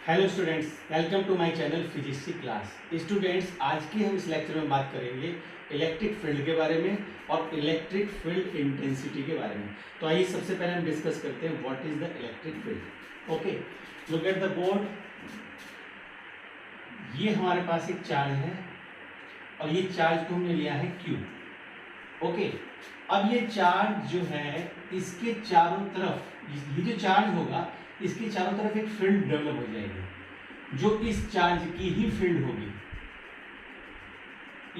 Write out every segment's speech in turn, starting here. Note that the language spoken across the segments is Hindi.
Hello students, welcome to my channel physics की क्लास। स्टूडेंट्स, आज की हम इस लेक्चर में बात करेंगे इलेक्ट्रिक फील्ड के बारे में और इलेक्ट्रिक फील्ड इंटेंसिटी के बारे में। तो आइए सबसे पहले हम डिस्कस करते हैं what is the electric field. Okay, look at the board. ये हमारे पास एक चार्ज है और ये चार्ज को हमने लिया है Q। ओके, अब ये चार्ज जो है इसके चारों तरफ, ये जो चार्ज होगा इसके चारों तरफ एक फील्ड डेवलप हो जाएगी जो इस चार्ज की ही फील्ड होगी,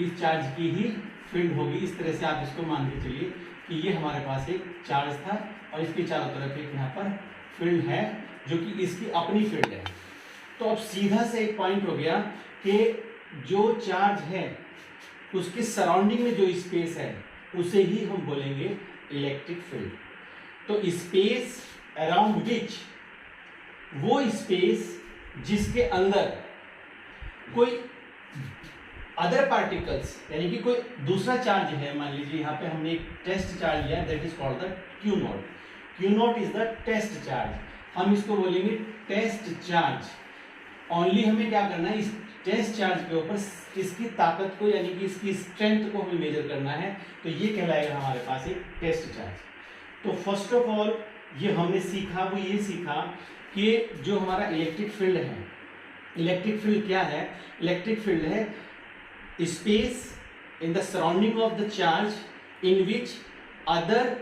इस चार्ज की ही फील्ड होगी। इस तरह से आप इसको मान के चलिए कि ये हमारे पास एक चार्ज था और इसके चारों तरफ एक यहाँ पर फील्ड है जो कि इसकी अपनी फील्ड है। तो अब सीधा से एक पॉइंट हो गया कि जो चार्ज है उसके सराउंडिंग में जो स्पेस है उसे ही हम बोलेंगे इलेक्ट्रिक फील्ड। तो स्पेस अराउंड विच, वो स्पेस जिसके अंदर कोई अदर पार्टिकल्स यानी कि कोई दूसरा चार्ज है। मान लीजिए यहाँ पे हमने एक टेस्ट चार्ज लिया, that is called the Q naught. Q naught is the test charge. हम इसको बोलेंगे टेस्ट चार्ज। ओनली हमें क्या करना है, इस टेस्ट चार्ज के ऊपर इसकी ताकत को यानी कि इसकी स्ट्रेंथ को हमें मेजर करना है। तो ये कहलाएगा हमारे पास एक टेस्ट चार्ज। तो फर्स्ट ऑफ ऑल ये हमने सीखा, वो ये सीखा कि जो हमारा इलेक्ट्रिक फील्ड है, इलेक्ट्रिक फील्ड क्या है? इलेक्ट्रिक फील्ड है space in the surrounding of the charge in which other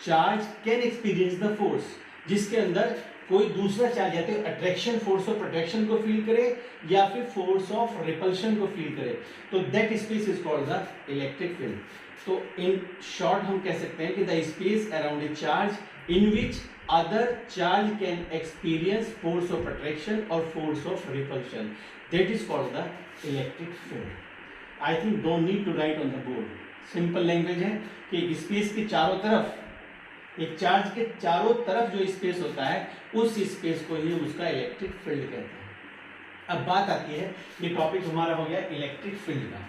charge can experience the force, जिसके अंदर कोई दूसरा चार्ज या तो अट्रैक्शन फोर्स ऑफ अट्रैक्शन को फील करे या फिर फोर्स ऑफ रिपल्शन को फील करे। तो that space is called the electric field. तो इन शॉर्ट हम कह सकते हैं कि the space around a charge in which other charge can experience force of attraction or force of repulsion, that is called the electric field. I think don't need to write on the board. Simple language है कि स्पेस के चारों तरफ, एक चार्ज के चारों तरफ जो स्पेस होता है उस स्पेस को ही उसका इलेक्ट्रिक फील्ड कहते हैं। अब बात आती है, ये टॉपिक हमारा हो गया इलेक्ट्रिक फील्ड का,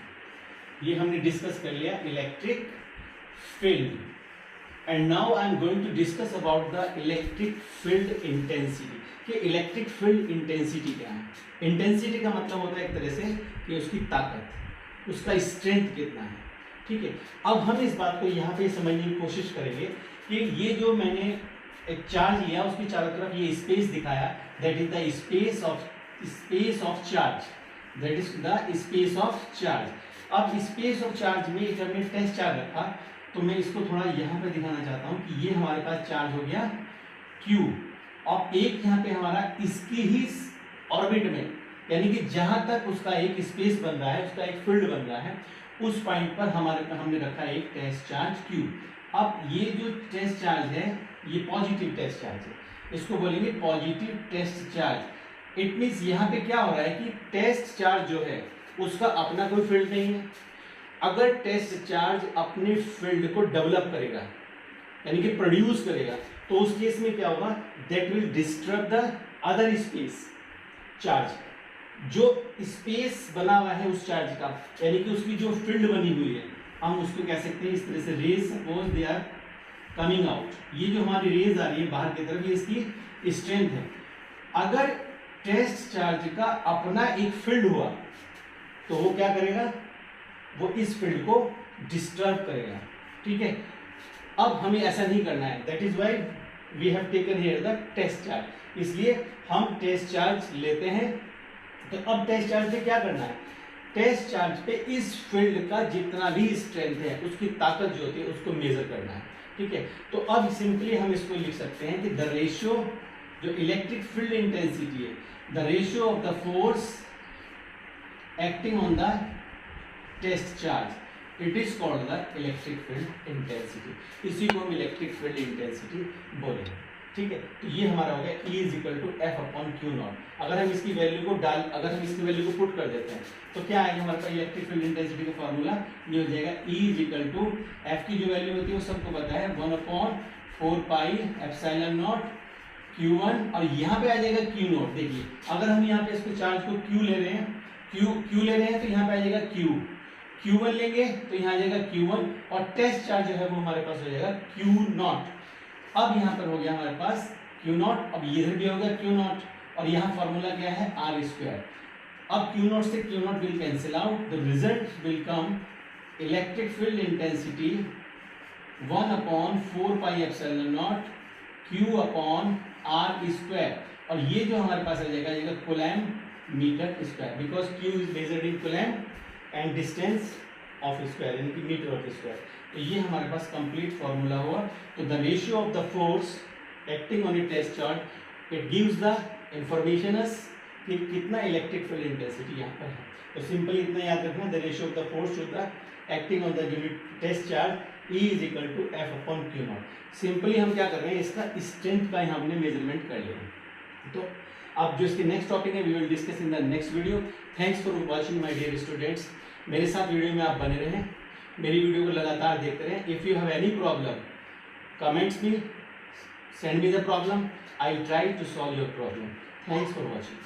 ये हमने डिस्कस कर लिया electric field. And now I am going to discuss about the electric field intensity। कि इलेक्ट्रिक फील्ड इंटेंसिटी क्या है? इंटेंसिटी का मतलब होता है एक तरह से कि उसकी ताकत, उसका स्ट्रेंथ कितना है। ठीक है, अब हम इस बात को यहाँ पे समझने की कोशिश करेंगे कि ये जो मैंने एक चार्ज लिया उसके चारों तरफ ये स्पेस दिखाया, that is the space of charge, that is the space of charge. अब स्पेस ऑफ चार्ज में एक हमने टेस्ट चार्ज रखा, तो मैं इसको थोड़ा यहाँ पे दिखाना चाहता हूँ कि ये हमारे पास चार्ज हो गया Q और एक यहाँ पे हमारा इसकी ही ऑर्बिट में यानी कि जहाँ तक उसका एक स्पेस बन रहा है, उसका एक फील्ड बन रहा है, उस पॉइंट पर हमने रखा है एक टेस्ट चार्ज Q। अब ये जो टेस्ट चार्ज है ये पॉजिटिव टेस्ट चार्ज है, इसको बोलेंगे positive test charge. It means यहाँ पे क्या हो रहा है कि टेस्ट चार्ज जो है उसका अपना कोई फील्ड नहीं है। अगर टेस्ट चार्ज अपने फील्ड को डेवलप करेगा यानी कि प्रोड्यूस करेगा, तो उस केस में क्या होगा, that will disturb the other space charge. जो स्पेस बना हुआ है उस चार्ज का यानी कि उसकी जो फील्ड बनी हुई है, हम उसको कह सकते हैं इस तरह से rays, suppose they are coming out, ये जो हमारी रेज आ रही है बाहर की तरफ, ये इसकी स्ट्रेंथ है। अगर टेस्ट चार्ज का अपना एक फील्ड हुआ तो वो क्या करेगा, वो इस फील्ड को डिस्टर्ब करेगा। ठीक है, अब हमें ऐसा नहीं करना है, that is why we have taken here the test charge. इसलिए हम टेस्ट चार्ज लेते हैं। तो अब टेस्ट चार्ज पे क्या करना है, टेस्ट चार्ज पे इस फील्ड का जितना भी स्ट्रेंथ है, उसकी ताकत जो होती है उसको मेजर करना है। ठीक है, तो अब सिंपली हम इसको लिख सकते हैं कि द रेशियो, जो इलेक्ट्रिक फील्ड इंटेंसिटी है, the ratio of the force acting on the test charge, it is called the electric field intensity. इसी को हम इलेक्ट्रिक फील्ड इंटेंसिटी बोलेंगे। ठीक है, तो ये हमारा हो गया E is equal to F upon Q naught. अगर हम इसकी वैल्यू को अगर हम इसकी वैल्यू को पुट कर देते हैं तो क्या आएगा हमारे पास इलेक्ट्रिक फील्ड इंटेंसिटी का फॉर्मूला, ये हो जाएगा E is equal to F की जो वैल्यू होती है वो सबको पता है, 1 upon 4 pi epsilon not Q1 और यहाँ पे आ जाएगा Q नॉट। देखिए अगर हम यहाँ पे इसको चार्ज को Q ले रहे हैं, Q ले रहे हैं तो यहाँ पे आ जाएगा Q1 लेंगे तो यहाँ आ जाएगा Q1 और टेस्ट चार्ज जो है वो हमारे पास हो जाएगा Q नॉट। अब यहाँ पर हो गया हमारे पास Q नॉट, अब इधर भी हो गया Q नॉट और यहाँ फॉर्मूला क्या है आर स्क्वायर। अब क्यू नॉट से Q naught will cancel out, the result will come electric field intensity 1/4πε0 Q upon R square, और ये जो हमारे पास आ जाएगा coulomb metre square, because Q is measured in coulomb and distance of square यानी कि मीटर ऑफ स्क्वायर। तो ये हमारे पास कंप्लीट फॉर्मूला हुआ। तो the ratio of the force acting on a test charge it gives the information us कि कितना इलेक्ट्रिक फील्ड इंटेंसिटी यहाँ पर है। तो सिंपली इतना याद रखना, the ratio of the force to the acting on the unit test charge E is equal to F upon Q naught. Simply हम क्या कर रहे हैं, इसका स्ट्रेंथ का यहाँ हमने मेजरमेंट कर लिया। तो अब जो इसके नेक्स्ट टॉपिक है we will discuss in the next video. Thanks for watching my dear students. मेरे साथ वीडियो में आप बने रहें, मेरी वीडियो को लगातार देखते रहें। If you have any problem comments me, send me the problem, I try to solve your problem. Thanks for watching.